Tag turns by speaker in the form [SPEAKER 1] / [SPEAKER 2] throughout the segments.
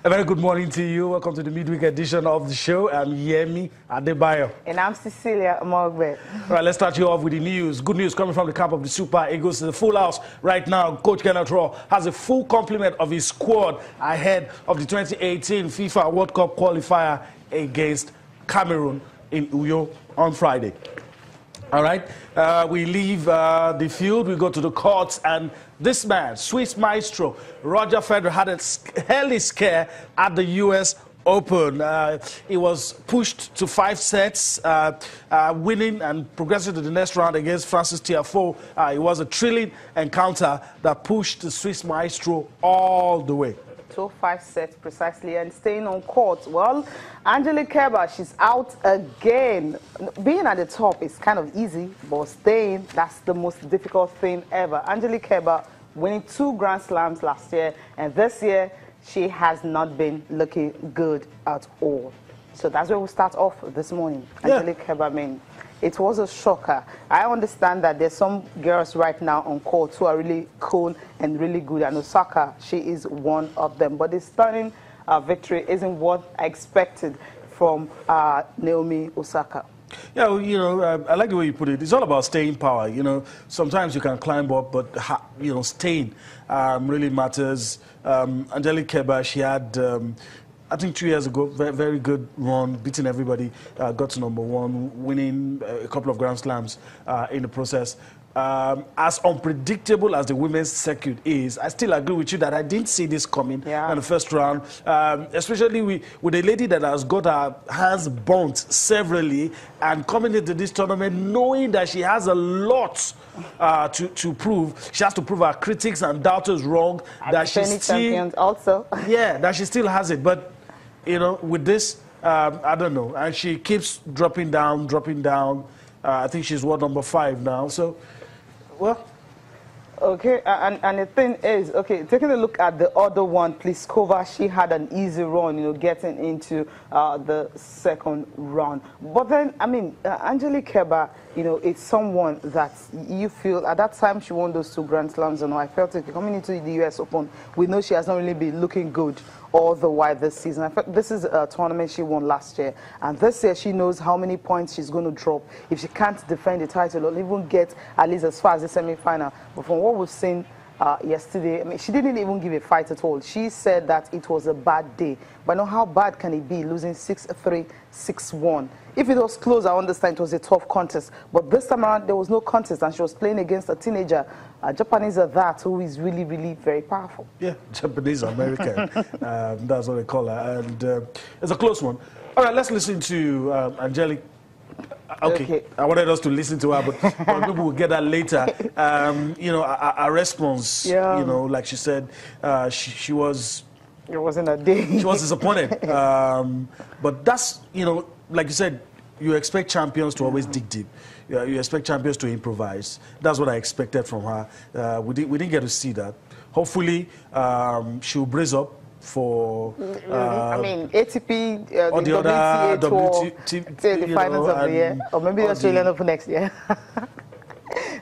[SPEAKER 1] A very good morning to you. Welcome to the midweek edition of the show. I'm Yemi Adebayo.
[SPEAKER 2] And I'm Cecilia Mogbe.
[SPEAKER 1] All right, let's start you off with the news. Good news coming from the camp of the Super Eagles. The full house right now. Coach Kenneth Rowe has a full complement of his squad ahead of the 2018 FIFA World Cup qualifier against Cameroon in Uyo on Friday. All right, we leave the field, we go to the courts, and this man, Swiss maestro Roger Federer, had a hell scare at the U.S. Open. He was pushed to 5 sets, winning and progressing to the next round against Francis Tiafoe. It was a thrilling encounter that pushed the Swiss maestro all the way.
[SPEAKER 2] 5 sets precisely, and staying on court. Well, Angelique Kerber, she's out again. Being at the top is kind of easy, but staying, that's the most difficult thing ever. Angelique Kerber winning 2 Grand Slams last year, and this year she has not been looking good at all. So that's where we start off this morning.
[SPEAKER 1] Yeah.
[SPEAKER 2] Angelique Kerber, it was a shocker. I understand that there's some girls right now on court who are really cool and really good, and Osaka, she is one of them. But the stunning victory isn't what I expected from Naomi Osaka.
[SPEAKER 1] Yeah, well, you know, I like the way you put it. It's all about staying power. You know, sometimes you can climb up, but, you know, staying really matters. Angelique Kerber, she had... I think 2 years ago, very good run, beating everybody, got to #1, winning a couple of Grand Slams in the process. As unpredictable as the women's circuit is, I still agree with you that I didn't see this coming in the first round, especially with a lady that has got her hands burnt severally and coming into this tournament knowing that she has a lot to prove. She has to prove her critics and doubters wrong. That she still,
[SPEAKER 2] also.
[SPEAKER 1] Yeah, that she still has it. But, you know, with this, I don't know. And she keeps dropping down. I think she's #5 now. So, well.
[SPEAKER 2] Okay, and the thing is, okay, taking a look at the other one, Pliskova, she had an easy run, you know, getting into the second round. But then, I mean, Angelique Kerber, you know, it's someone that you feel, at that time she won those 2 Grand Slams, and I felt like coming into the US Open, we know she has not really been looking good all the while this season. I felt this is a tournament she won last year, and this year she knows how many points she's going to drop if she can't defend the title or even get at least as far as the semi-final. But from what we've seen yesterday, I mean, she didn't even give a fight at all. She said that it was a bad day. But now, how bad can it be, losing 6-3, 6-1? If it was close, I understand it was a tough contest. But this time around, there was no contest, and she was playing against a teenager, Japanese at that, who is really, really very powerful.
[SPEAKER 1] Yeah, Japanese American. That's what they call her. And it's a close one. All right, let's listen to Angelique. Okay, I wanted us to listen to her, but people will get that later. You know, our response, you know, like she said, she was...
[SPEAKER 2] It wasn't a day.
[SPEAKER 1] She was disappointed. But that's, you know, like you said, you expect champions to always dig deep. You expect champions to improvise. That's what I expected from her. We didn't get to see that. Hopefully, she'll brace up for
[SPEAKER 2] I mean, ATP,
[SPEAKER 1] the other
[SPEAKER 2] WTA the finals of the year, or maybe the Australian Open next year.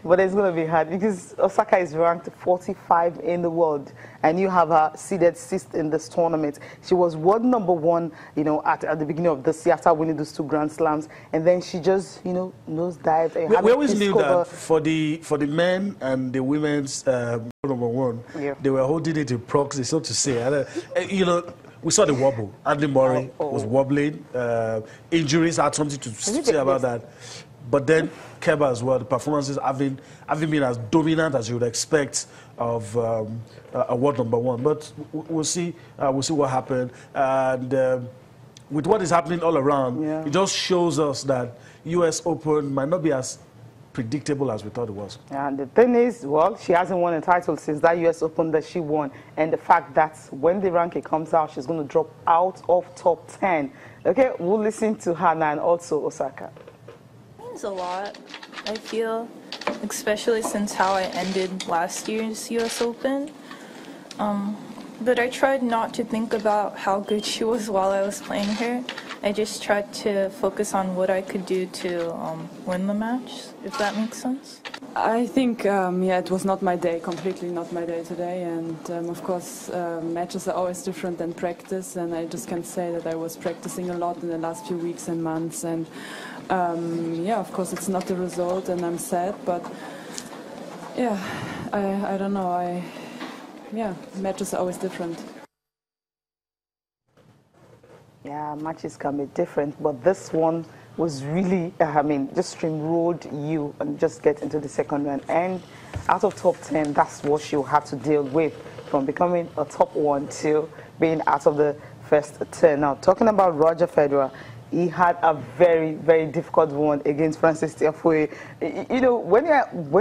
[SPEAKER 2] But it's going to be hard because Osaka is ranked 45 in the world, and you have her seeded 6th in this tournament. She was world #1, you know, at the beginning of this year after winning those 2 Grand Slams, and then she just, you know, nosedived.
[SPEAKER 1] We always knew that for the men and the women's #1, they were holding it in proxy, so to say. You know, we saw the wobble. Andy Murray was wobbling. Injuries had something to say about that. But then Kerber as well, the performances haven't been as dominant as you would expect of a world #1. But we'll see what happens. And with what is happening all around, it just shows us that US Open might not be as predictable as we thought it was.
[SPEAKER 2] And the thing is, well, she hasn't won a title since that US Open that she won. And the fact that when the ranking comes out, she's going to drop out of top 10. Okay, we'll listen to her now and also Osaka.
[SPEAKER 3] A lot, I feel, especially since how I ended last year's US Open. But I tried not to think about how good she was while I was playing her. I just tried to focus on what I could do to win the match, if that makes sense.
[SPEAKER 4] I think, yeah, it was not my day, completely not my day today. And of course, matches are always different than practice. And I just can say that I was practicing a lot in the last few weeks and months. And yeah, of course, it's not the result, and I'm sad. But yeah, I don't know. Yeah, matches are always different.
[SPEAKER 2] Yeah, matches can be different, but this one was really, I mean, just steamrolled you and just get into the second round. And out of top 10, that's what she'll have to deal with, from becoming a top 1 to being out of the first 10. Now, talking about Roger Federer, he had a very, very difficult one against Francis Tiafoe. You know, when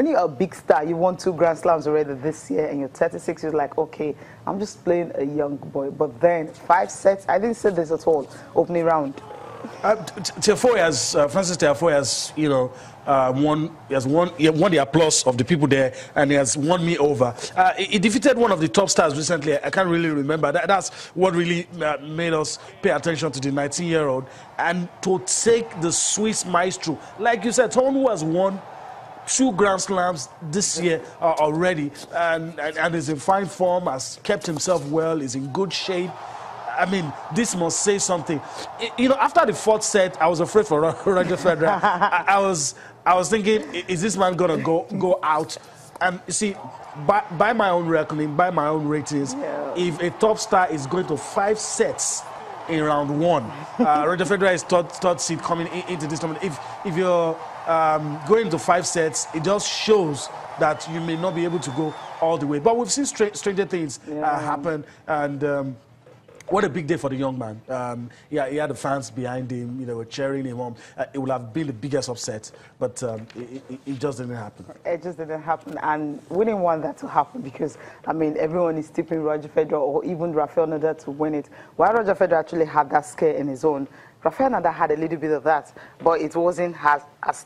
[SPEAKER 2] you're a big star, you won 2 Grand Slams already this year, and you're 36, you're like, okay, I'm just playing a young boy. But then 5 sets, I didn't say this at all, opening round.
[SPEAKER 1] Tiafoe has, Francis Tiafoe has, you know, won the applause of the people there, and he has won me over. He defeated one of the top stars recently. I can't really remember. That's what really made us pay attention to the 19-year-old. And to take the Swiss maestro, like you said, someone who has won 2 Grand Slams this year already, and is in fine form, has kept himself well, is in good shape. I mean, this must say something. You know, after the 4th set, I was afraid for Roger Federer. I was thinking, is this man gonna go out? And you see, by my own reckoning, by my own ratings, yeah, if a top star is going to 5 sets in round 1, Roger Federer is third seed coming into this tournament. If you're going to 5 sets, it just shows that you may not be able to go all the way. But we've seen stranger things happen, and what a big day for the young man. Yeah, he had the fans behind him, you know, were cheering him on. It would have been the biggest upset, but it just didn't happen. It just didn't happen, and we didn't want that to happen because, I mean, everyone is tipping Roger Federer or even Rafael Nadal to win it. While Roger Federer actually had that scare in his own, Rafael Nadal had a little bit of that, but it wasn't as